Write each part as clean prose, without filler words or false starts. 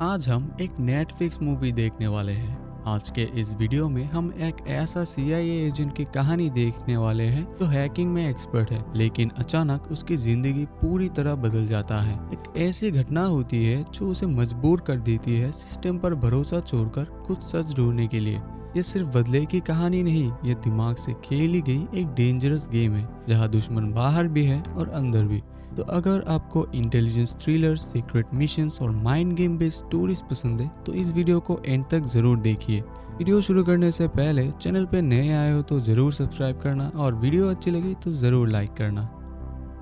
आज हम एक नेटफ्लिक्स मूवी देखने वाले हैं। आज के इस वीडियो में हम एक ऐसा सीआईए एजेंट की कहानी देखने वाले हैं जो हैकिंग में एक्सपर्ट है, लेकिन अचानक उसकी जिंदगी पूरी तरह बदल जाता है। एक ऐसी घटना होती है जो उसे मजबूर कर देती है सिस्टम पर भरोसा छोड़कर कुछ सच ढूंढने के लिए। ये सिर्फ बदले की कहानी नहीं, ये दिमाग से खेली गई एक डेंजरस गेम है जहाँ दुश्मन बाहर भी है और अंदर भी। तो अगर आपको इंटेलिजेंस थ्रिलर, सीक्रेट मिशंस और माइंड गेम बेस्ड स्टोरीज पसंद है तो इस वीडियो को एंड तक जरूर देखिए। वीडियो शुरू करने से पहले चैनल पे नए आए हो तो जरूर सब्सक्राइब करना और वीडियो अच्छी लगी तो जरूर लाइक करना।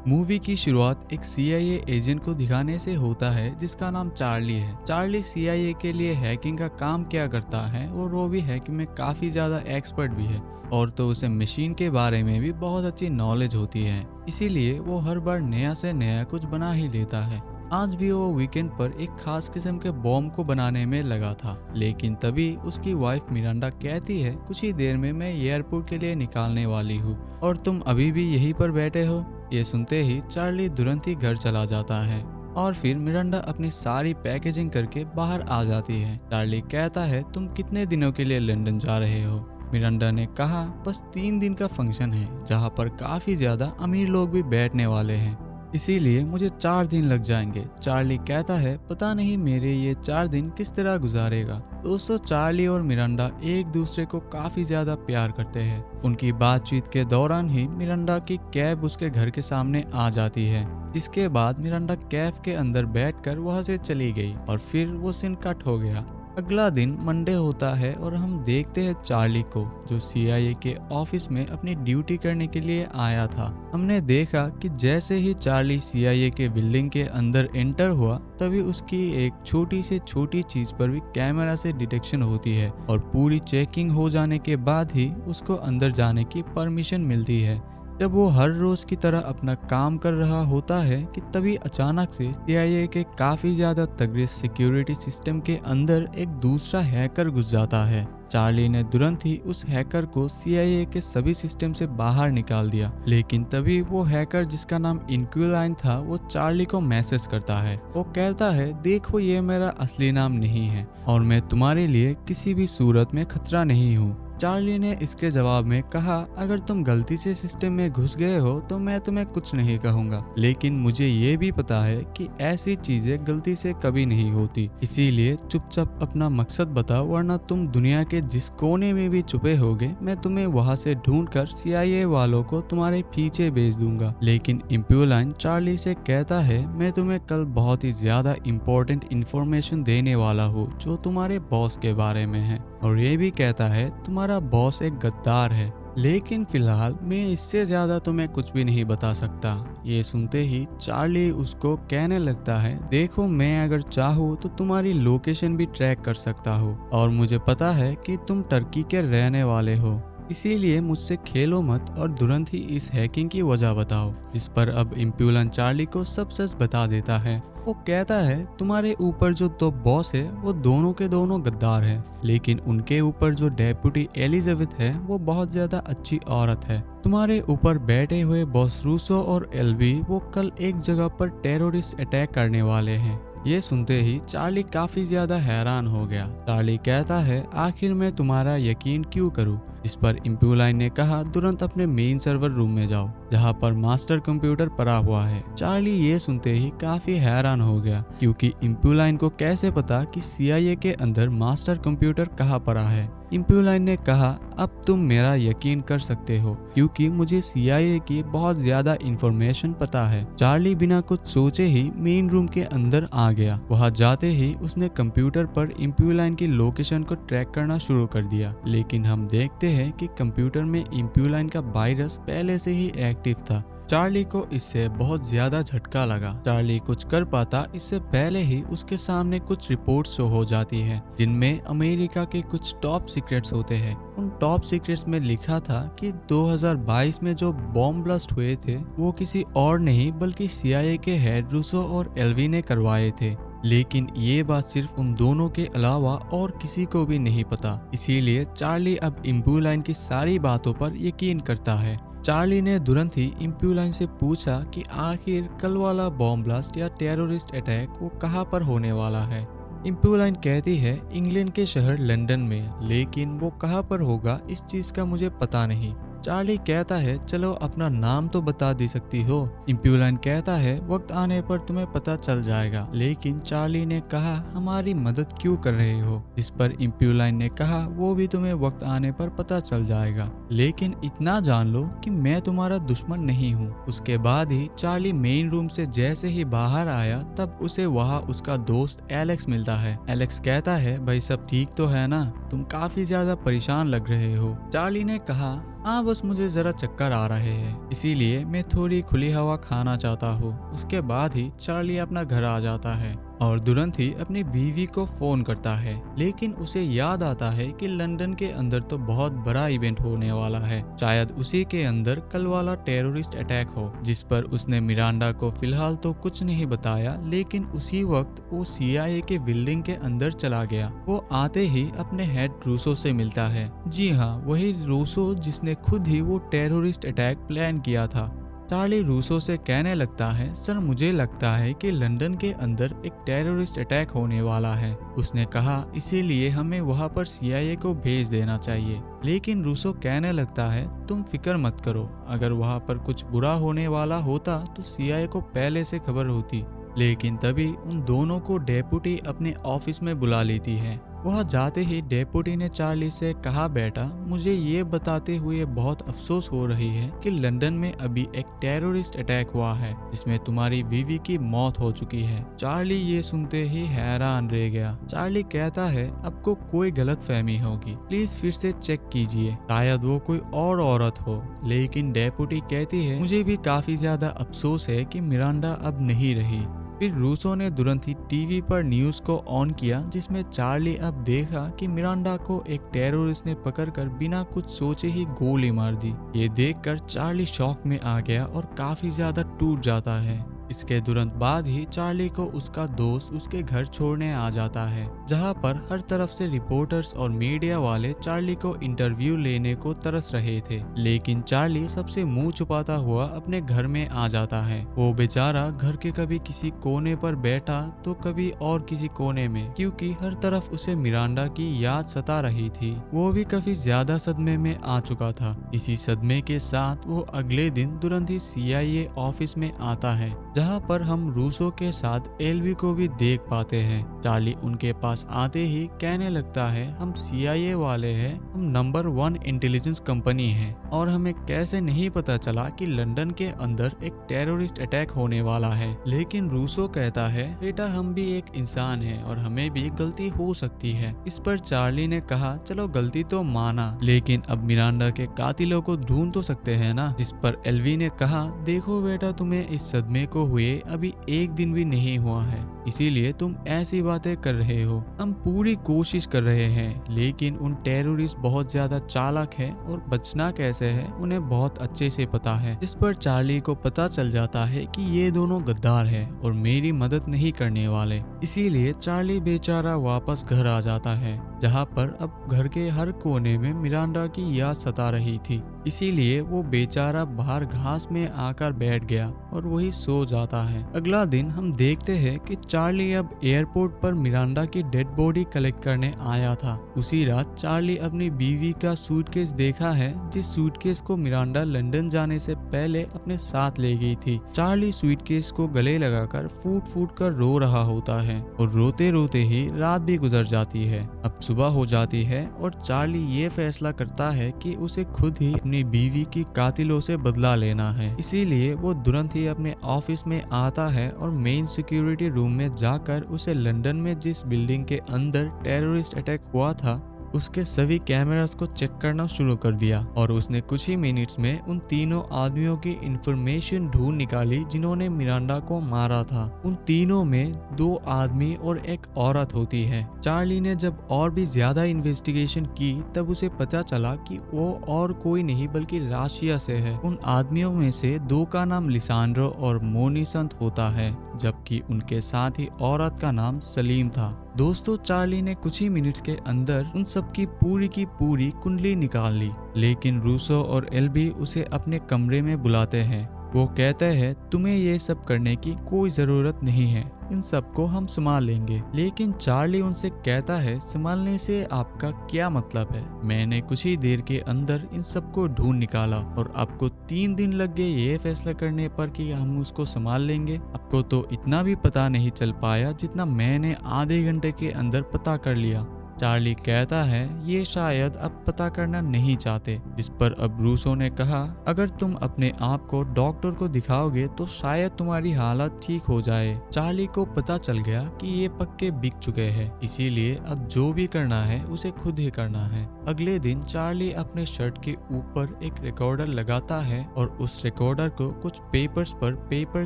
मूवी की शुरुआत एक सीआईए एजेंट को दिखाने से होता है जिसका नाम चार्ली है। चार्ली सीआईए के लिए हैकिंग का काम क्या करता है और वो भी हैकिंग में काफी ज्यादा एक्सपर्ट भी है, और तो उसे मशीन के बारे में भी बहुत अच्छी नॉलेज होती है, इसीलिए वो हर बार नया से नया कुछ बना ही लेता है। आज भी वो वीकेंड पर एक खास किस्म के बॉम्ब को बनाने में लगा था, लेकिन तभी उसकी वाइफ मिरांडा कहती है, कुछ ही देर में मैं एयरपोर्ट के लिए निकालने वाली हूँ और तुम अभी भी यहीं पर बैठे हो। ये सुनते ही चार्ली तुरंत ही घर चला जाता है और फिर मिरांडा अपनी सारी पैकेजिंग करके बाहर आ जाती है। चार्ली कहता है, तुम कितने दिनों के लिए लंदन जा रहे हो? मिरांडा ने कहा, बस 3 दिन का फंक्शन है जहाँ पर काफी ज्यादा अमीर लोग भी बैठने वाले हैं, इसीलिए मुझे 4 दिन लग जाएंगे। चार्ली कहता है, पता नहीं मेरे ये 4 दिन किस तरह गुजारेगा। दोस्तों, चार्ली और मिरांडा एक दूसरे को काफी ज्यादा प्यार करते हैं। उनकी बातचीत के दौरान ही मिरांडा की कैब उसके घर के सामने आ जाती है, जिसके बाद मिरांडा कैब के अंदर बैठकर वहां से चली गई और फिर वो सीन कट हो गया। अगला दिन मंडे होता है और हम देखते हैं चार्ली को, जो सीआईए के ऑफिस में अपनी ड्यूटी करने के लिए आया था। हमने देखा कि जैसे ही चार्ली सीआईए के बिल्डिंग के अंदर एंटर हुआ तभी उसकी एक छोटी से छोटी चीज पर भी कैमरा से डिटेक्शन होती है और पूरी चेकिंग हो जाने के बाद ही उसको अंदर जाने की परमिशन मिलती है। जब वो हर रोज की तरह अपना काम कर रहा होता है कि तभी अचानक से सीआईए के काफी ज्यादा तगड़े सिक्योरिटी सिस्टम के अंदर एक दूसरा हैकर घुस जाता है। चार्ली ने तुरंत ही उस हैकर को सीआईए के सभी सिस्टम से बाहर निकाल दिया, लेकिन तभी वो हैकर जिसका नाम इंक्विलाइन था वो चार्ली को मैसेज करता है। वो कहता है, देखो ये मेरा असली नाम नहीं है और मैं तुम्हारे लिए किसी भी सूरत में खतरा नहीं हूँ। चार्ली ने इसके जवाब में कहा, अगर तुम गलती से सिस्टम में घुस गए हो तो मैं तुम्हें कुछ नहीं कहूंगा, लेकिन मुझे ये भी पता है कि ऐसी चीजें गलती से कभी नहीं होती, इसीलिए चुपचाप अपना मकसद बताओ, वरना तुम दुनिया के जिस कोने में भी छुपे होगे मैं तुम्हें वहां से ढूंढकर सीआईए वालों को तुम्हारे पीछे भेज दूंगा। लेकिन इंप्यूलाइन चार्ली से कहता है, मैं तुम्हें कल बहुत ही ज्यादा इम्पोर्टेंट इंफॉर्मेशन देने वाला हूँ जो तुम्हारे बॉस के बारे में है, और ये भी कहता है तुम्हारा बॉस एक गद्दार है, लेकिन फिलहाल मैं इससे ज्यादा तुम्हें कुछ भी नहीं बता सकता। ये सुनते ही चार्ली उसको कहने लगता है, देखो मैं अगर चाहूँ तो तुम्हारी लोकेशन भी ट्रैक कर सकता हूँ और मुझे पता है कि तुम टर्की के रहने वाले हो, इसीलिए मुझसे खेलो मत और तुरंत ही इस हैकिंग की वजह बताओ। जिस पर अब इंप्यूलन चार्ली को सब सच बता देता है। वो कहता है, तुम्हारे ऊपर जो 2 बॉस है वो दोनों के दोनों गद्दार हैं, लेकिन उनके ऊपर जो डेप्यूटी एलिजाबेथ है वो बहुत ज्यादा अच्छी औरत है। तुम्हारे ऊपर बैठे हुए बॉस रूसो और एल्वी वो कल एक जगह पर टेररिस्ट अटैक करने वाले हैं। ये सुनते ही चार्ली काफी ज्यादा हैरान हो गया। चार्ली कहता है, आखिर मैं तुम्हारा यकीन क्यों करूं? इस पर इंप्यूलाइन ने कहा, तुरंत अपने मेन सर्वर रूम में जाओ जहां पर मास्टर कंप्यूटर पड़ा हुआ है। चार्ली ये सुनते ही काफी हैरान हो गया, क्योंकि इंप्यूलाइन को कैसे पता कि सीआईए के अंदर मास्टर कंप्यूटर कहां पड़ा है। इंप्यूलाइन ने कहा, अब तुम मेरा यकीन कर सकते हो क्योंकि मुझे सीआईए की बहुत ज्यादा इंफॉर्मेशन पता है। चार्ली बिना कुछ सोचे ही मेन रूम के अंदर आ गया। वहां जाते ही उसने कंप्यूटर पर इंप्यूलाइन की लोकेशन को ट्रैक करना शुरू कर दिया, लेकिन हम देखते हैं कि कंप्यूटर में इंप्यूलाइन का वायरस पहले से ही एक्टिव था। चार्ली को इससे बहुत ज्यादा झटका लगा। चार्ली कुछ कर पाता इससे पहले ही उसके सामने कुछ रिपोर्ट्स शो हो जाती हैं, जिनमें अमेरिका के कुछ टॉप सीक्रेट्स होते हैं। उन टॉप सीक्रेट्स में लिखा था कि 2022 में जो बॉम्ब ब्लास्ट हुए थे वो किसी और नहीं बल्कि सीआईए के हेड रूसो और एल्वी ने करवाए थे, लेकिन ये बात सिर्फ उन दोनों के अलावा और किसी को भी नहीं पता। इसीलिए चार्ली अब इंप्यूलाइन की सारी बातों पर यकीन करता है। चार्ली ने तुरंत ही इंप्यूलाइन से पूछा कि आखिर कल वाला बॉम्ब ब्लास्ट या टेररिस्ट अटैक वो कहां पर होने वाला है। इम्प्यूलाइन कहती है इंग्लैंड के शहर लंदन में, लेकिन वो कहाँ पर होगा इस चीज का मुझे पता नहीं। चार्ली कहता है चलो अपना नाम तो बता दे सकती हो। इम्प्यूलाइन कहता है वक्त आने पर तुम्हें पता चल जाएगा, लेकिन चार्ली ने कहा हमारी मदद क्यों कर रहे हो, जिस पर इम्प्यूलाइन ने कहा वो भी तुम्हें वक्त आने पर पता चल जाएगा, लेकिन इतना जान लो कि मैं तुम्हारा दुश्मन नहीं हूँ। उसके बाद ही चार्ली मेन रूम से जैसे ही बाहर आया तब उसे वहाँ उसका दोस्त एलेक्स मिलता है। एलेक्स कहता है भाई सब ठीक तो है ना, तुम काफी ज्यादा परेशान लग रहे हो। चार्ली ने कहा हाँ बस मुझे जरा चक्कर आ रहे हैं, इसीलिए मैं थोड़ी खुली हवा खाना चाहता हूँ। उसके बाद ही चार्ली अपना घर आ जाता है और तुरंत ही अपनी बीवी को फोन करता है, लेकिन उसे याद आता है कि लंदन के अंदर तो बहुत बड़ा इवेंट होने वाला है, शायद उसी के अंदर कल वाला टेररिस्ट अटैक हो, जिस पर उसने मिरांडा को फिलहाल तो कुछ नहीं बताया, लेकिन उसी वक्त वो CIA के बिल्डिंग के अंदर चला गया। वो आते ही अपने हेड रूसो से मिलता है। जी हाँ, वही रूसो जिसने खुद ही वो टेररिस्ट अटैक प्लान किया था। चार्ली रूसो से कहने लगता है सर मुझे लगता है कि लंदन के अंदर एक टेररिस्ट अटैक होने वाला है। उसने कहा इसीलिए हमें वहां पर CIA को भेज देना चाहिए, लेकिन रूसो कहने लगता है तुम फिक्र मत करो, अगर वहां पर कुछ बुरा होने वाला होता तो CIA को पहले से खबर होती। लेकिन तभी उन दोनों को डेपुटी अपने ऑफिस में बुला लेती है। वहाँ जाते ही डेपुटी ने चार्ली से कहा बेटा मुझे ये बताते हुए बहुत अफसोस हो रही है कि लंदन में अभी एक टेररिस्ट अटैक हुआ है जिसमें तुम्हारी बीवी की मौत हो चुकी है। चार्ली ये सुनते ही हैरान रह गया। चार्ली कहता है आपको कोई गलत फहमी होगी, प्लीज फिर से चेक कीजिए, शायद वो कोई और औरत हो। लेकिन डेपुटी कहती है मुझे भी काफी ज्यादा अफसोस है कि मिरांडा अब नहीं रही। फिर रूसो ने तुरंत ही टीवी पर न्यूज को ऑन किया, जिसमें चार्ली अब देखा कि मिरांडा को एक टेररिस्ट ने पकड़कर बिना कुछ सोचे ही गोली मार दी। ये देखकर चार्ली शॉक में आ गया और काफी ज्यादा टूट जाता है। इसके तुरंत बाद ही चार्ली को उसका दोस्त उसके घर छोड़ने आ जाता है, जहां पर हर तरफ से रिपोर्टर्स और मीडिया वाले चार्ली को इंटरव्यू लेने को तरस रहे थे। लेकिन चार्ली सबसे मुंह छुपाता हुआ अपने घर में आ जाता है। वो बेचारा घर के कभी किसी कोने पर बैठा तो कभी और किसी कोने में, क्योंकि हर तरफ उसे मिरांडा की याद सता रही थी। वो भी काफी ज्यादा सदमे में आ चुका था। इसी सदमे के साथ वो अगले दिन तुरंत ही CIA ऑफिस में आता है, जहां पर हम रूसो के साथ एल्वी को भी देख पाते हैं। चार्ली उनके पास आते ही कहने लगता है हम CIA वाले हैं, हम नंबर 1 इंटेलिजेंस कंपनी हैं और हमें कैसे नहीं पता चला कि लंदन के अंदर एक टेररिस्ट अटैक होने वाला है। लेकिन रूसो कहता है बेटा हम भी एक इंसान हैं और हमें भी गलती हो सकती है। इस पर चार्ली ने कहा चलो गलती तो माना, लेकिन अब मिरांडा के कातिलों को ढूंढ तो सकते हैं ना। जिस पर एल्वी ने कहा देखो बेटा तुम्हें इस सदमे को हुए अभी एक दिन भी नहीं हुआ है, इसीलिए तुम ऐसी बातें कर रहे हो। हम पूरी कोशिश कर रहे हैं, लेकिन उन टेररिस्ट बहुत ज्यादा चालाक है और बचना कैसे है उन्हें बहुत अच्छे से पता है। इस पर चार्ली को पता चल जाता है कि ये दोनों गद्दार हैं और मेरी मदद नहीं करने वाले। इसीलिए चार्ली बेचारा वापस घर आ जाता है, जहाँ पर अब घर के हर कोने में मिरांडा की याद सता रही थी। इसीलिए वो बेचारा बाहर घास में आकर बैठ गया और वही सो जाता है। अगला दिन हम देखते हैं कि चार्ली अब एयरपोर्ट पर मिरांडा की डेड बॉडी कलेक्ट करने आया था। उसी रात चार्ली अपनी बीवी का सूटकेस देखा है, जिस सूटकेस को मिरांडा लंदन जाने से पहले अपने साथ ले गई थी। चार्ली सूटकेस को गले लगाकर फूट फूट कर रो रहा होता है और रोते रोते ही रात भी गुजर जाती है। अब सुबह हो जाती है और चार्ली ये फैसला करता है कि उसे खुद ही अपनी बीवी की कातिलों से बदला लेना है। इसीलिए वो तुरंत ही अपने ऑफिस में आता है और मेन सिक्योरिटी रूम में जाकर उसे लंदन में जिस बिल्डिंग के अंदर टेररिस्ट अटैक हुआ था उसके सभी कैमरास को चेक करना शुरू कर दिया और उसने कुछ ही मिनट्स में उन तीनों आदमियों की इंफॉर्मेशन ढूंढ निकाली जिन्होंने मिरांडा को मारा था। उन तीनों में 2 आदमी और एक औरत होती है। चार्ली ने जब और भी ज्यादा इन्वेस्टिगेशन की तब उसे पता चला कि वो और कोई नहीं बल्कि राशिया से है। उन आदमियों में से 2 का नाम लिसांड्रो और मोनिसंत होता है, जबकि उनके साथ ही औरत का नाम सलीम था। दोस्तों चार्ली ने कुछ ही मिनट्स के अंदर उन सब की पूरी कुंडली निकाल ली, लेकिन रूसो और एल्बी उसे अपने कमरे में बुलाते हैं वो कहते हैं तुम्हें ये सब करने की कोई जरूरत नहीं है, इन सबको हम संभाल लेंगे। लेकिन चार्ली उनसे कहता है संभालने से आपका क्या मतलब है? मैंने कुछ ही देर के अंदर इन सबको ढूंढ निकाला और आपको 3 दिन लग गए ये फैसला करने पर कि हम उसको संभाल लेंगे। आपको तो इतना भी पता नहीं चल पाया जितना मैंने आधे घंटे के अंदर पता कर लिया। चार्ली कहता है ये शायद अब पता करना नहीं चाहते, जिस पर अब रूसो ने कहा अगर तुम अपने आप को डॉक्टर को दिखाओगे तो शायद तुम्हारी हालत ठीक हो जाए। चार्ली को पता चल गया कि ये पक्के बिक चुके हैं, इसीलिए अब जो भी करना है उसे खुद ही करना है। अगले दिन चार्ली अपने शर्ट के ऊपर एक रिकॉर्डर लगाता है और उस रिकॉर्डर को कुछ पेपर्स पर पेपर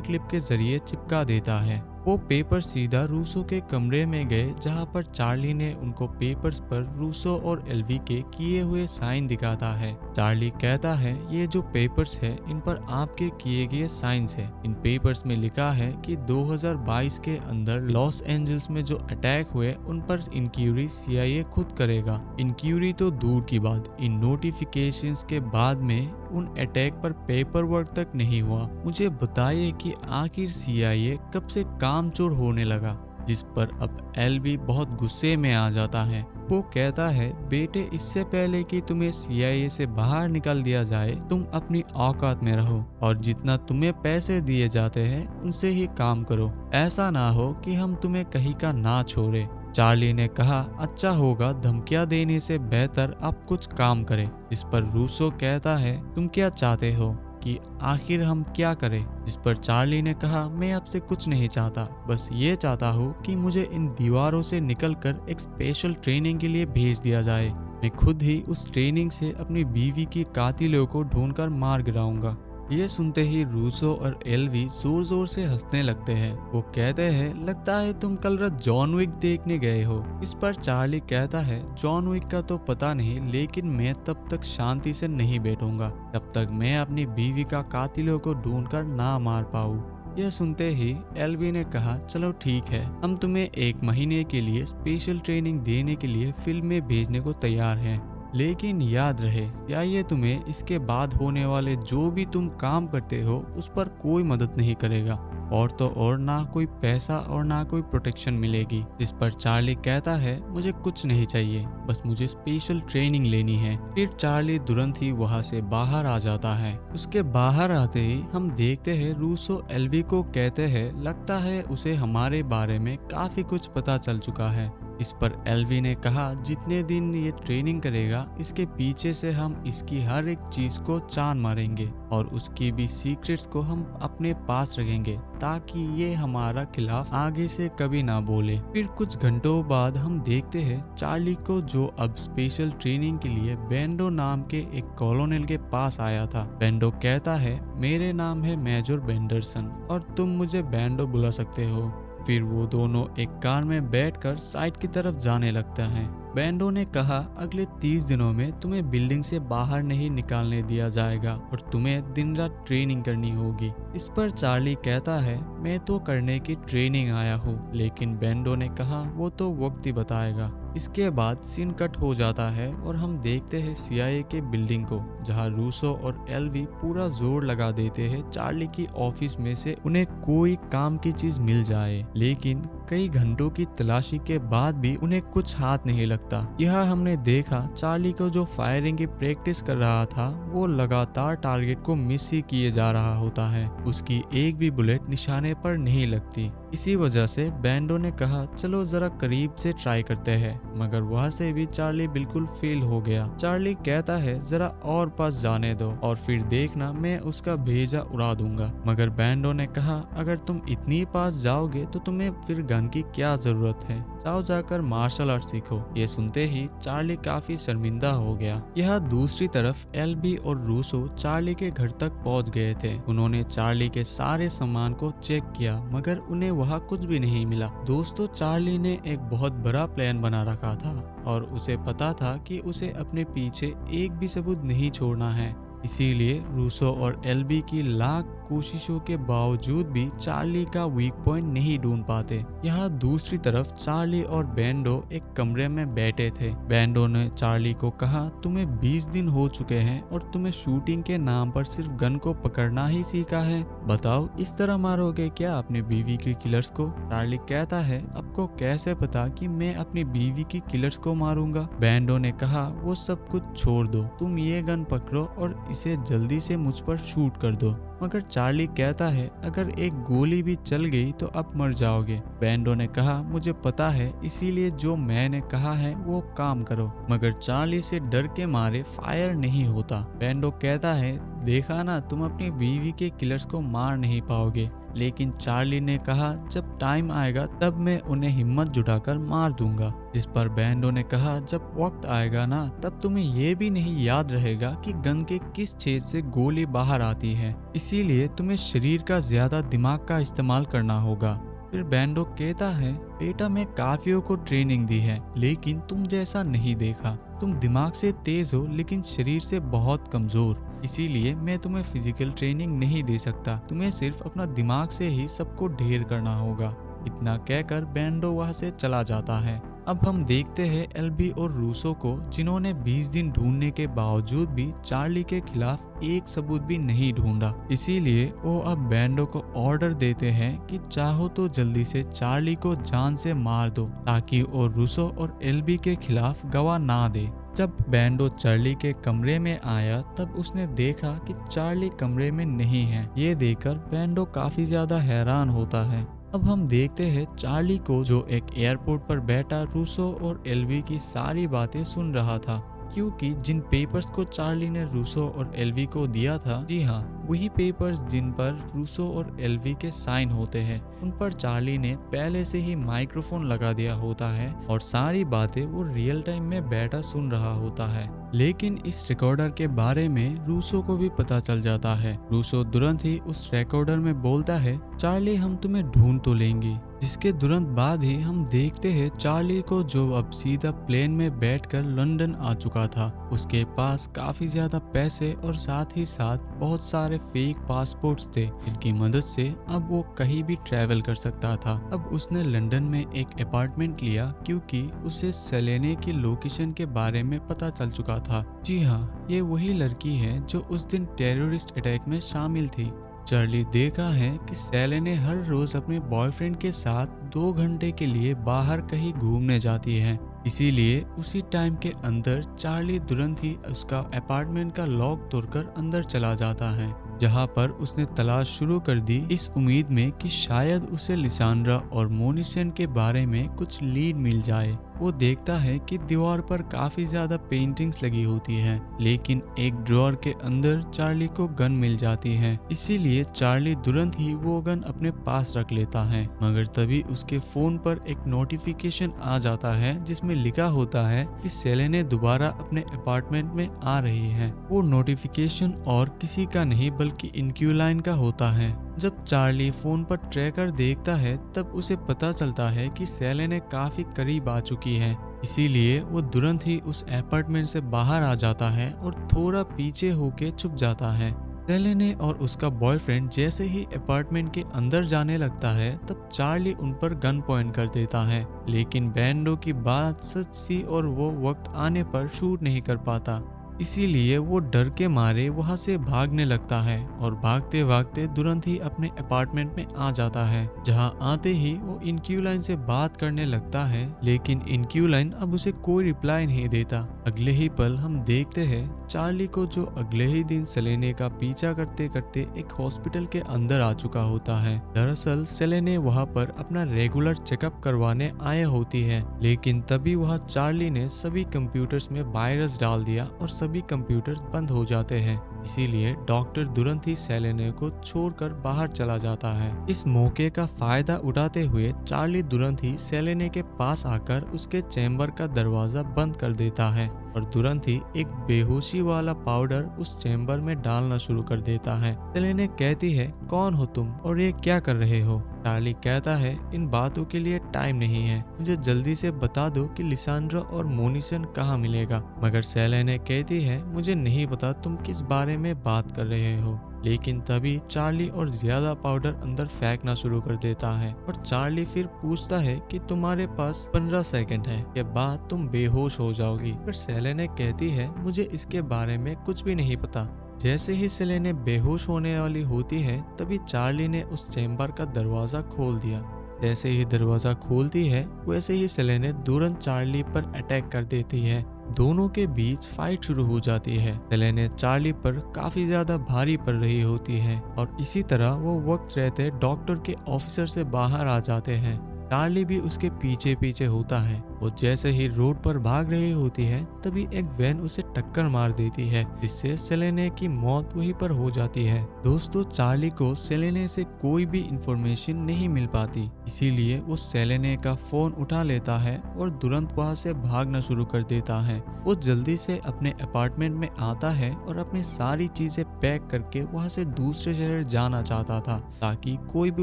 क्लिप के जरिए चिपका देता है। वो पेपर सीधा रूसो के कमरे में गए जहां पर चार्ली ने उनको पेपर्स पर रूसो और एलवी के किए हुए साइन दिखाता है। चार्ली कहता है ये जो पेपर्स है इन पर आपके किए गए साइंस है। इन पेपर्स में लिखा है कि 2022 के अंदर लॉस एंजल्स में जो अटैक हुए उन पर इंक्वायरी CIA खुद करेगा। इंक्वायरी तो दूर की बात, इन नोटिफिकेशंस के बाद में उन अटैक पर पेपर वर्क तक नहीं हुआ। मुझे बताइए कि आखिर CIA कब से कामचोर होने लगा? जिस पर अब एलबी बहुत गुस्से में आ जाता है। वो कहता है बेटे इससे पहले कि तुम्हें CIA से बाहर निकाल दिया जाए तुम अपनी औकात में रहो और जितना तुम्हें पैसे दिए जाते हैं उनसे ही काम करो। ऐसा ना हो कि हम तुम्हें कहीं का ना छोड़े। चार्ली ने कहा अच्छा होगा धमकियां देने से बेहतर आप कुछ काम करें। जिस पर रूसो कहता है तुम क्या चाहते हो कि आखिर हम क्या करें? जिस पर चार्ली ने कहा मैं आपसे कुछ नहीं चाहता, बस ये चाहता हूँ कि मुझे इन दीवारों से निकलकर एक स्पेशल ट्रेनिंग के लिए भेज दिया जाए। मैं खुद ही उस ट्रेनिंग से अपनी बीवी की कातिलों को ढूंढकर मार गिराऊंगा। ये सुनते ही रूसो और एलवी जोर जोर से हंसने लगते हैं। वो कहते हैं लगता है तुम कल रात जॉन विक देखने गए हो। इस पर चार्ली कहता है जॉन विक का तो पता नहीं, लेकिन मैं तब तक शांति से नहीं बैठूंगा जब तक मैं अपनी बीवी का कातिलों को ढूंढकर ना मार पाऊं। यह सुनते ही एलवी ने कहा चलो ठीक है, हम तुम्हें 1 महीने के लिए स्पेशल ट्रेनिंग देने के लिए फिल्म में भेजने को तैयार हैं। लेकिन याद रहे CIA तुम्हें इसके बाद होने वाले जो भी तुम काम करते हो उस पर कोई मदद नहीं करेगा और तो और ना कोई पैसा और ना कोई प्रोटेक्शन मिलेगी। जिस पर चार्ली कहता है मुझे कुछ नहीं चाहिए, बस मुझे स्पेशल ट्रेनिंग लेनी है। फिर चार्ली तुरंत ही वहाँ से बाहर आ जाता है। उसके बाहर आते ही हम देखते हैं रूसो एलवी को कहते हैं लगता है उसे हमारे बारे में काफी कुछ पता चल चुका है। इस पर एलवी ने कहा जितने दिन ये ट्रेनिंग करेगा इसके पीछे से हम इसकी हर एक चीज को चान मारेंगे और उसकी भी सीक्रेट्स को हम अपने पास रखेंगे ताकि ये हमारा खिलाफ आगे से कभी ना बोले। फिर कुछ घंटों बाद हम देखते हैं चार्ली को जो अब स्पेशल ट्रेनिंग के लिए बेंडो नाम के एक कॉलोनल के पास आया था। बेंडो कहता है मेरे नाम है मेजर बेंडरसन और तुम मुझे बेंडो बुला सकते हो। फिर वो दोनों एक कार में बैठकर साइड की तरफ जाने लगता है। बेंडो ने कहा अगले 30 दिनों में तुम्हें बिल्डिंग से बाहर नहीं निकालने दिया जाएगा और तुम्हें दिन रात ट्रेनिंग करनी होगी। इस पर चार्ली कहता है मैं तो करने की ट्रेनिंग आया हूँ, लेकिन बेंडो ने कहा वो तो वक्त ही बताएगा। इसके बाद सीन कट हो जाता है और हम देखते हैं CIA के बिल्डिंग को, जहाँ रूसो और एलवी पूरा जोर लगा देते हैं चार्ली की ऑफिस में से उन्हें कोई काम की चीज मिल जाए, लेकिन कई घंटों की तलाशी के बाद भी उन्हें कुछ हाथ नहीं लगता। यह हमने देखा चार्ली को जो फायरिंग की प्रैक्टिस कर रहा था वो लगातार टारगेट को मिस ही किए जा रहा होता है, उसकी एक भी बुलेट निशाने पर नहीं लगती। इसी वजह से बेंडो ने कहा चलो जरा करीब से ट्राई करते हैं, मगर वहां से भी चार्ली बिल्कुल फेल हो गया। चार्ली कहता है जरा और पास जाने दो और फिर देखना मैं उसका भेजा उड़ा दूंगा, मगर बेंडो ने कहा अगर तुम इतनी पास जाओगे तो तुम्हें फिर गन की क्या जरूरत है, जाओ जाकर मार्शल आर्ट सीखो। ये सुनते ही चार्ली काफी शर्मिंदा हो गया। यह दूसरी तरफ एलबी और रूसो चार्ली के घर तक पहुंच गए थे। उन्होंने चार्ली के सारे सामान को चेक किया मगर उन्हें वहाँ कुछ भी नहीं मिला। दोस्तों चार्ली ने एक बहुत बड़ा प्लान बना रखा था और उसे पता था कि उसे अपने पीछे एक भी सबूत नहीं छोड़ना है। इसीलिए रूसो और एलबी की लाख कोशिशों के बावजूद भी चार्ली का वीक पॉइंट नहीं ढूंढ पाते। यहाँ दूसरी तरफ चार्ली और बैंडो एक कमरे में बैठे थे। बैंडो ने चार्ली को कहा, तुम्हें 20 दिन हो चुके हैं और तुम्हें शूटिंग के नाम पर सिर्फ गन को पकड़ना ही सीखा है। बताओ, इस तरह मारोगे क्या अपनी बीवी के किलर्स को? चार्ली कहता है, आपको कैसे पता कि मैं अपनी बीवी की किलर्स को मारूंगा? बैंडो ने कहा, वो सब कुछ छोड़ दो, तुम ये गन पकड़ो और इसे जल्दी से मुझ पर शूट कर दो। मगर चार्ली कहता है, अगर एक गोली भी चल गई तो अब मर जाओगे। बैंडो ने कहा, मुझे पता है, इसीलिए जो मैंने कहा है वो काम करो। मगर चार्ली से डर के मारे फायर नहीं होता। बैंडो कहता है, देखा ना, तुम अपनी बीवी के किलर्स को मार नहीं पाओगे। लेकिन चार्ली ने कहा, जब टाइम आएगा तब मैं उन्हें हिम्मत जुटाकर मार दूंगा। जिस पर बैंडो ने कहा, जब वक्त आएगा ना, तब तुम्हें ये भी नहीं याद रहेगा कि गन के किस छेद से गोली बाहर आती है। इसीलिए तुम्हें शरीर का ज्यादा दिमाग का इस्तेमाल करना होगा। फिर बैंडो कहता है, बेटा, मैं काफियों को ट्रेनिंग दी है, लेकिन तुम जैसा नहीं देखा। तुम दिमाग से तेज हो लेकिन शरीर से बहुत कमजोर। इसीलिए मैं तुम्हें फिजिकल ट्रेनिंग नहीं दे सकता। तुम्हें सिर्फ अपना दिमाग से ही सबको ढेर करना होगा। इतना कहकर बैंडो वहां से चला जाता है। अब हम देखते हैं एल्बी और रूसो को, जिन्होंने 20 दिन ढूंढने के बावजूद भी चार्ली के खिलाफ एक सबूत भी नहीं ढूंढा। इसीलिए वो अब बैंडो को ऑर्डर देते हैं कि चाहो तो जल्दी से चार्ली को जान से मार दो, ताकि वो रूसो और एल्बी के खिलाफ गवाह ना दे। जब बैंडो चार्ली के कमरे में आया तब उसने देखा कि चार्ली कमरे में नहीं है। ये देखकर बैंडो काफी ज्यादा हैरान होता है। अब हम देखते हैं चार्ली को, जो एक एयरपोर्ट पर बैठा रूसो और एल्वी की सारी बातें सुन रहा था, क्योंकि जिन पेपर्स को चार्ली ने रूसो और एल्वी को दिया था, जी हाँ, वही पेपर्स जिन पर रूसो और एल्वी के साइन होते हैं, उन पर चार्ली ने पहले से ही माइक्रोफोन लगा दिया होता है और सारी बातें वो रियल टाइम में बैठा सुन रहा होता है। लेकिन इस रिकॉर्डर के बारे में रूसो को भी पता चल जाता है। रूसो तुरंत ही उस रिकॉर्डर में बोलता है, चार्ली, हम तुम्हें ढूंढ तो लेंगे। जिसके तुरंत बाद ही हम देखते हैं चार्ली को, जो अब सीधा प्लेन में बैठकर लंदन आ चुका था। उसके पास काफी ज्यादा पैसे और साथ ही साथ बहुत सारे फेक पासपोर्ट्स थे, जिनकी मदद से अब वो कहीं भी ट्रैवल कर सकता था। अब उसने लंदन में एक अपार्टमेंट लिया, क्योंकि उसे सेलेने की लोकेशन के बारे में पता चल चुका था। जी हाँ, ये वही लड़की है जो उस दिन टेररिस्ट अटैक में शामिल थी। चार्ली देखा है कि सेलेने हर रोज अपने बॉयफ्रेंड के साथ 2 घंटे के लिए बाहर कहीं घूमने जाती है। इसीलिए उसी टाइम के अंदर चार्ली तुरंत ही उसका अपार्टमेंट का लॉक तोड़कर अंदर चला जाता है, जहां पर उसने तलाश शुरू कर दी, इस उम्मीद में कि शायद उसे लिसांड्रा और मोनिसेंट के बारे में कुछ लीड मिल जाए। वो देखता है कि दीवार पर काफी ज्यादा पेंटिंग्स लगी होती हैं, लेकिन एक ड्रॉअर के अंदर चार्ली को गन मिल जाती है। इसीलिए चार्ली तुरंत ही वो गन अपने पास रख लेता है। मगर तभी उसके फोन पर एक नोटिफिकेशन आ जाता है, जिसमें लिखा होता है कि सेलेने दोबारा अपने अपार्टमेंट में आ रही है। वो नोटिफिकेशन और किसी का नहीं बल्कि इंक्यूलाइन का होता है। जब चार्ली फोन पर ट्रैकर देखता है तब उसे पता चलता है कि सेलेने काफी करीब आ चुकी है। इसीलिए वो तुरंत ही उस अपार्टमेंट से बाहर आ जाता है और थोड़ा पीछे होके छुप जाता है। सेलेने और उसका बॉयफ्रेंड जैसे ही अपार्टमेंट के अंदर जाने लगता है तब चार्ली उन पर गन पॉइंट कर देता है, लेकिन बैंडो की बात सच सी और वो वक्त आने पर शूट नहीं कर पाता। इसीलिए वो डर के मारे वहां से भागने लगता है और भागते भागते तुरंत ही अपने अपार्टमेंट में आ जाता है, जहां आते ही वो इंक्यूलाइन से बात करने लगता है, लेकिन इंक्यूलाइन अब उसे कोई रिप्लाई नहीं देता। अगले ही पल हम देखते हैं चार्ली को, जो अगले ही दिन सेलेने का पीछा करते करते एक हॉस्पिटल के अंदर आ चुका होता है। दरअसल सेलेने वहां पर अपना रेगुलर चेकअप करवाने आया होती है, लेकिन तभी वहां चार्ली ने सभी कंप्यूटर्स में वायरस डाल दिया और सभी कंप्यूटर्स बंद हो जाते हैं। इसीलिए डॉक्टर तुरंत ही सेलेने को छोड़कर बाहर चला जाता है। इस मौके का फायदा उठाते हुए चार्ली तुरंत ही सेलेने के पास आकर उसके चैम्बर का दरवाजा बंद कर देता है और तुरंत ही एक बेहोशी वाला पाउडर उस चैम्बर में डालना शुरू कर देता है। सेलेने कहती है, कौन हो तुम और ये क्या कर रहे हो? चार्ली कहता है, इन बातों के लिए टाइम नहीं है, मुझे जल्दी से बता दो कि लिसांड्रा और मोनिसन कहाँ मिलेगा। मगर सेलेने कहती है, मुझे नहीं पता तुम किस बारे में बात कर रहे हो। लेकिन तभी चार्ली और ज्यादा पाउडर अंदर फेंकना शुरू कर देता है और चार्ली फिर पूछता है कि तुम्हारे पास 15 सेकंड है, के बाद तुम बेहोश हो जाओगी। फिर सेलेने कहती है मुझे इसके बारे में कुछ भी नहीं पता। जैसे ही सेलेने बेहोश होने वाली होती है तभी चार्ली ने उस चेम्बर का दरवाजा खोल दिया। जैसे ही दरवाजा खोलती है वैसे ही सेलेने तुरंत चार्ली पर अटैक कर देती है। दोनों के बीच फाइट शुरू हो जाती है। सेलेने चार्ली पर काफी ज्यादा भारी पड़ रही होती है और इसी तरह वो वक्त रहते डॉक्टर के ऑफिसर से बाहर आ जाते हैं। चार्ली भी उसके पीछे पीछे होता है। वो जैसे ही रोड पर भाग रही होती है तभी एक वैन उसे टक्कर मार देती है, जिससे सेलेने की मौत वहीं पर हो जाती है। दोस्तों, चार्ली को सेलेने से कोई भी इंफॉर्मेशन नहीं मिल पाती, इसीलिए वो सेलेने का फोन उठा लेता है और तुरंत वहां से भागना शुरू कर देता है। वो जल्दी से अपने अपार्टमेंट में आता है और अपनी सारी चीजें पैक करके वहां से दूसरे शहर जाना चाहता था ताकि कोई भी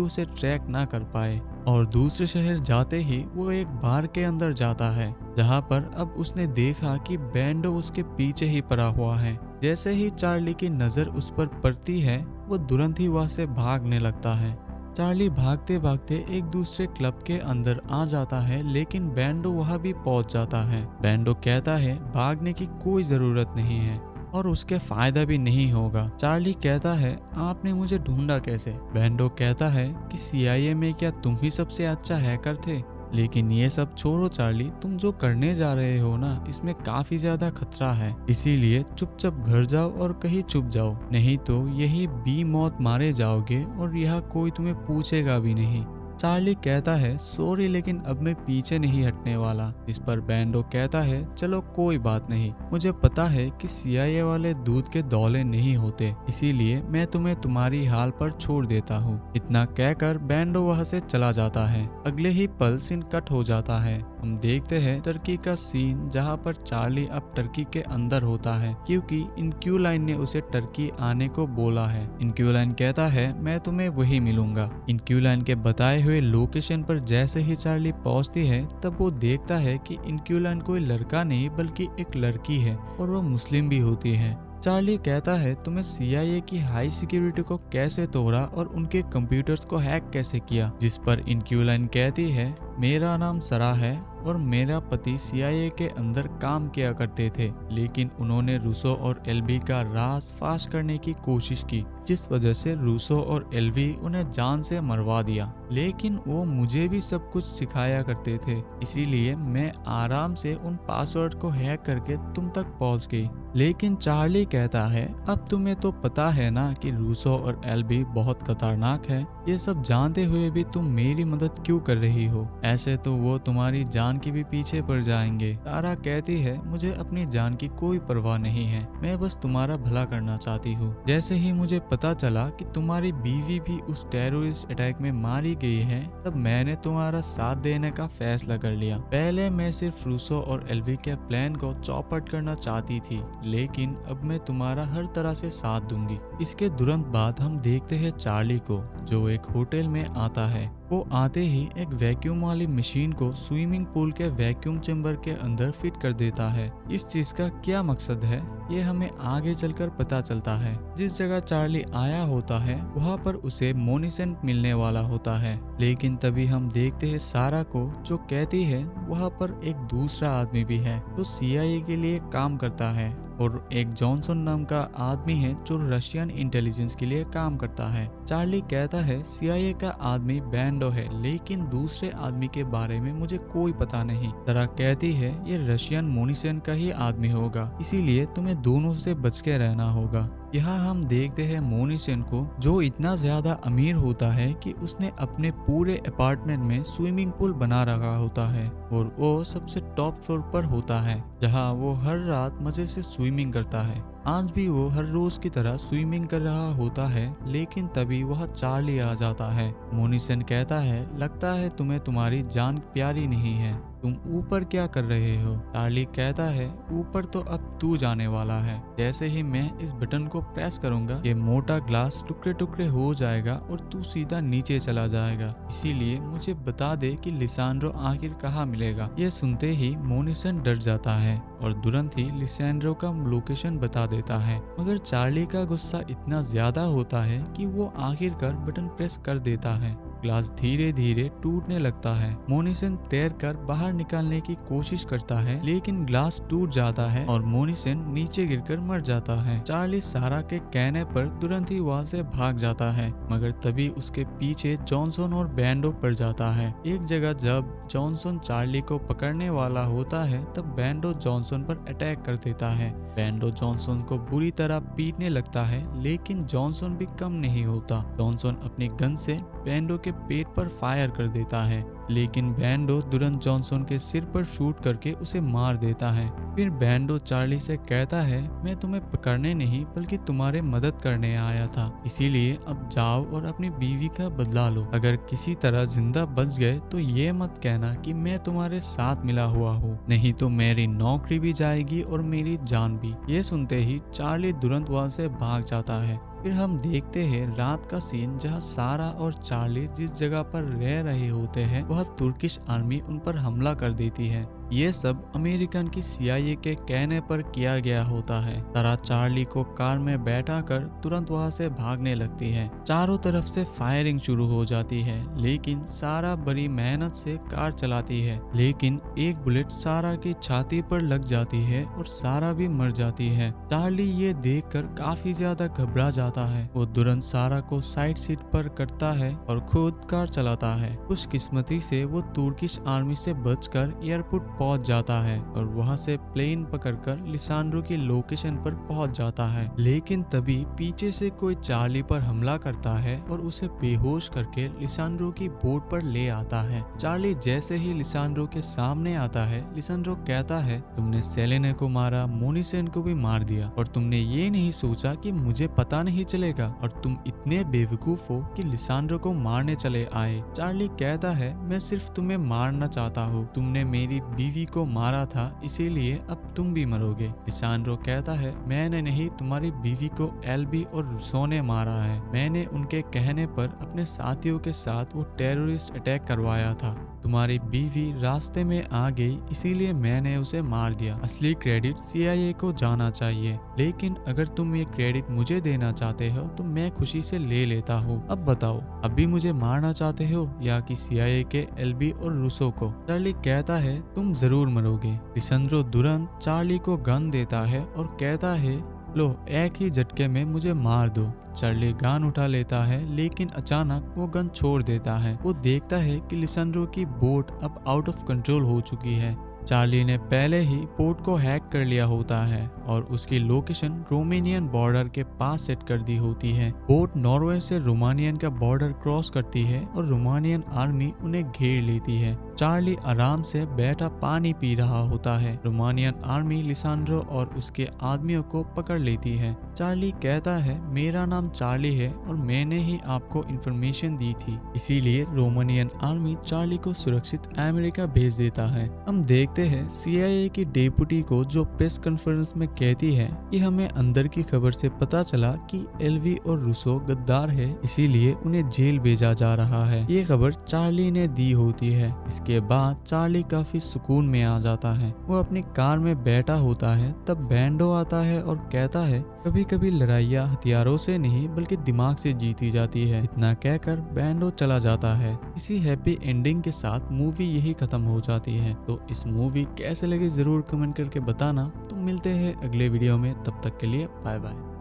उसे ट्रैक ना कर पाए। और दूसरे शहर जाते ही वो एक बार के अंदर जाता है जहाँ पर अब उसने देखा कि बैंडो उसके पीछे ही पड़ा हुआ है। जैसे ही चार्ली की नजर उस पर पड़ती है वो तुरंत ही वहां से भागने लगता है। चार्ली भागते भागते एक दूसरे क्लब के अंदर आ जाता है, लेकिन बैंडो वहां भी पहुंच जाता है। बैंडो कहता है भागने की कोई जरूरत नहीं है और उसके फायदा भी नहीं होगा। चार्ली कहता है आपने मुझे ढूंढा कैसे? बैंडो कहता है कि CIA में क्या तुम ही सबसे अच्छा हैकर थे? लेकिन ये सब छोड़ो चार्ली, तुम जो करने जा रहे हो ना, इसमें काफी ज्यादा खतरा है, इसीलिए चुपचाप घर जाओ और कहीं छुप जाओ, नहीं तो यही भी मौत मारे जाओगे और यह कोई तुम्हें पूछेगा भी नहीं। चार्ली कहता है सॉरी, लेकिन अब मैं पीछे नहीं हटने वाला। इस पर बैंडो कहता है चलो कोई बात नहीं, मुझे पता है कि CIA वाले दूध के दौले नहीं होते, इसीलिए मैं तुम्हें तुम्हारी हाल पर छोड़ देता हूँ। इतना कहकर बैंडो वहाँ से चला जाता है। अगले ही पल सीन कट हो जाता है। हम देखते हैं टर्की का सीन, जहाँ पर चार्ली अब टर्की के अंदर होता है क्योंकि इनक्यूलाइन ने उसे टर्की आने को बोला है। इनक्यूलाइन कहता है मैं तुम्हें वही मिलूंगा। इनक्यूलाइन के बताए हुए लोकेशन पर जैसे ही चार्ली पहुंचती है तब वो देखता है कि इनक्यूलाइन कोई लड़का नहीं बल्कि एक लड़की है और वो मुस्लिम भी होती है। चार्ली कहता है तुम्हें CIA की हाई सिक्योरिटी को कैसे तोड़ा और उनके कंप्यूटर्स को हैक कैसे किया? जिस पर इनक्यूलाइन कहती है मेरा नाम सरा है और मेरा पति CIA के अंदर काम किया करते थे, लेकिन उन्होंने रूसो और एल्बी का राज फाश करने की कोशिश की, जिस वजह से रूसो और एल्बी उन्हें जान से मरवा दिया। लेकिन वो मुझे भी सब कुछ सिखाया करते थे, इसीलिए मैं आराम से उन पासवर्ड को हैक करके तुम तक पहुंच गई। लेकिन चार्ली कहता है अब तुम्हें तो पता है ना कि रूसो और एल्बी बहुत खतरनाक है, ये सब जानते हुए भी तुम मेरी मदद क्यों कर रही हो? ऐसे तो वो तुम्हारी जान की भी पीछे पड़ जाएंगे। सारा कहती है मुझे अपनी जान की कोई परवाह नहीं है, मैं बस तुम्हारा भला करना चाहती हूँ। जैसे ही मुझे पता चला कि तुम्हारी बीवी भी उस टेररिस्ट अटैक में मारी गई है, तब मैंने तुम्हारा साथ देने का फैसला कर लिया। पहले मैं सिर्फ रूसो और एल्बी के प्लान को चौपट करना चाहती थी, लेकिन अब मैं तुम्हारा हर तरह से साथ दूंगी। इसके तुरंत बाद हम देखते हैं चार्ली को, जो एक होटल में आता है। वो आते ही एक वैक्यूम वाली मशीन को स्विमिंग पूल के वैक्यूम चेंबर के अंदर फिट कर देता है। इस चीज का क्या मकसद है ये हमें आगे चलकर पता चलता है। जिस जगह चार्ली आया होता है वहाँ पर उसे मोनिसेंट मिलने वाला होता है, लेकिन तभी हम देखते हैं सारा को, जो कहती है वहाँ पर एक दूसरा आदमी भी है जो CIA के लिए काम करता है और एक जॉनसन नाम का आदमी है जो रशियन इंटेलिजेंस के लिए काम करता है। चार्ली कहता है CIA का आदमी बैंडो है, लेकिन दूसरे आदमी के बारे में मुझे कोई पता नहीं। तरह कहती है ये रशियन मोनिसेंट का ही आदमी होगा, इसीलिए तुम्हें दोनों से बच के रहना होगा। यहाँ हम देखते हैं मोनिसेंट को, जो इतना ज्यादा अमीर होता है कि उसने अपने पूरे अपार्टमेंट में स्विमिंग पूल बना रखा होता है और वो सबसे टॉप फ्लोर पर होता है, जहाँ वो हर रात मजे से स्विमिंग करता है। आज भी वो हर रोज की तरह स्विमिंग कर रहा होता है, लेकिन तभी वह चार्ली आ जाता है। मोनिसेंट कहता है लगता है तुम्हें तुम्हारी जान प्यारी नहीं है, तुम ऊपर क्या कर रहे हो? चार्ली कहता है ऊपर तो अब तू जाने वाला है। जैसे ही मैं इस बटन को प्रेस करूंगा ये मोटा ग्लास टुकड़े टुकड़े हो जाएगा और तू सीधा नीचे चला जाएगा, इसीलिए मुझे बता दे कि लिसांड्रो आखिर कहाँ मिलेगा। ये सुनते ही मोनिसेंट डर जाता है और तुरंत ही लिसांड्रो का लोकेशन बता देता है, मगर चार्ली का गुस्सा इतना ज्यादा होता है कि वो आखिरकार बटन प्रेस कर देता है। ग्लास धीरे धीरे टूटने लगता है। मोनिसन तैरकर बाहर निकालने की कोशिश करता है, लेकिन ग्लास टूट जाता है और मोनिसन नीचे गिरकर मर जाता है। चार्ली सारा के कहने पर तुरंत ही वहां से भाग जाता है, मगर तभी उसके पीछे जॉनसन और बैंडो पड़ जाता है। एक जगह जब जॉनसन चार्ली को पकड़ने वाला होता है, तब बैंडो जॉनसन पर अटैक कर देता है। बैंडो जॉनसन को बुरी तरह पीटने लगता है, लेकिन जॉनसन भी कम नहीं होता। जॉनसन अपनी गन से बैंडो के पेट पर फायर कर देता है, लेकिन बैंडो तुरंत जॉनसन के सिर पर शूट करके उसे मार देता है। फिर बैंडो चार्ली से कहता है, मैं तुम्हें पकड़ने नहीं बल्कि तुम्हारे मदद करने आया था, इसीलिए अब जाओ और अपनी बीवी का बदला लो। अगर किसी तरह जिंदा बच गए तो ये मत कहना कि मैं तुम्हारे साथ मिला हुआ हूँ, नहीं तो मेरी नौकरी भी जाएगी और मेरी जान भी। ये सुनते ही चार्ली तुरंत वहां से भाग जाता है। फिर हम देखते हैं रात का सीन, जहां सारा और चार्ली जिस जगह पर रह रहे होते हैं वह तुर्किश आर्मी उन पर हमला कर देती है। ये सब अमेरिकन की CIA के कहने पर किया गया होता है। सारा चार्ली को कार में बैठा कर तुरंत वहां से भागने लगती है। चारों तरफ से फायरिंग शुरू हो जाती है, लेकिन सारा बड़ी मेहनत से कार चलाती है, लेकिन एक बुलेट सारा की छाती पर लग जाती है और सारा भी मर जाती है। चार्ली ये देखकर काफी ज्यादा घबरा जाता है। वो तुरंत सारा को साइड सीट पर करता है और खुद कार चलाता है। खुशकिस्मती से वो तुर्किश आर्मी से बचकर एयरपोर्ट पहुंच जाता है और वहां से प्लेन पकड़कर लिसांड्रो की लोकेशन पर पहुंच जाता है। लेकिन तभी पीछे से कोई चार्ली पर हमला करता है और उसे बेहोश करके लिसांड्रो की बोट पर ले आता है। चार्ली जैसे ही लिसांड्रो के सामने आता है, लिसांड्रो कहता है, तुमने सेलेने को मारा, मोनिसन को भी मार दिया और तुमने ये नहीं सोचा कि मुझे पता नहीं चलेगा और तुम इतने बेवकूफ हो कि लिसांड्रो को मारने चले आए। चार्ली कहता है, मैं सिर्फ तुम्हें मारना चाहता हूँ, तुमने मेरी बीवी को मारा था, इसीलिए अब तुम भी मरोगे। लिसांड्रो कहता है, मैंने नहीं, तुम्हारी बीवी को एल्बी और रूसो ने मारा है। मैंने उनके कहने पर अपने साथियों के साथ वो टेररिस्ट अटैक करवाया था। तुम्हारी बीवी रास्ते में आ गई, इसीलिए मैंने उसे मार दिया। असली क्रेडिट CIA को जाना चाहिए, लेकिन अगर तुम ये क्रेडिट मुझे देना चाहते हो तो मैं खुशी से ले लेता हूँ। अब बताओ, अभी मुझे मारना चाहते हो या कि CIA के एल्बी और रूसो को? चार्ली कहता है, तुम जरूर मरोगे। लिसांड्रो तुरंत चार्ली को गन देता है और कहता है, लो एक ही झटके में मुझे मार दो। चार्ली गन उठा लेता है, लेकिन अचानक वो गन छोड़ देता है। वो देखता है कि लिसांड्रो की बोट अब आउट ऑफ कंट्रोल हो चुकी है। चार्ली ने पहले ही बोट को हैक कर लिया होता है और उसकी लोकेशन रोमानियन बॉर्डर के पास सेट कर दी होती है। बोट नॉर्वे से रोमानियन का बॉर्डर क्रॉस करती है और रोमानियन आर्मी उन्हें घेर लेती है। चार्ली आराम से बैठा पानी पी रहा होता है। रोमानियन आर्मी लिसांड्रो और उसके आदमियों को पकड़ लेती है। चार्ली कहता है, मेरा नाम चार्ली है और मैंने ही आपको इन्फॉर्मेशन दी थी, इसीलिए रोमानियन आर्मी चार्ली को सुरक्षित अमेरिका भेज देता है। हम देखते हैं CIA की डेपुटी को, जो प्रेस कॉन्फ्रेंस में कहती है कि हमें अंदर की खबर से पता चला कि एल्वी और रूसो गद्दार है, इसीलिए उन्हें जेल भेजा जा रहा है। ये खबर चार्ली ने दी होती है। इसके बाद चार्ली काफी सुकून में आ जाता है। वो अपनी कार में बैठा होता है, तब बैंडो आता है और कहता है, कभी कभी लड़ाइयाँ हथियारों से नहीं बल्कि दिमाग से जीती जाती है। इतना कहकर बैंडो चला जाता है। इसी हैप्पी एंडिंग के साथ मूवी यही खत्म हो जाती है। तो इस मूवी कैसे लगी जरूर कमेंट करके बताना। तो मिलते हैं अगले वीडियो में, तब तक के लिए बाय बाय।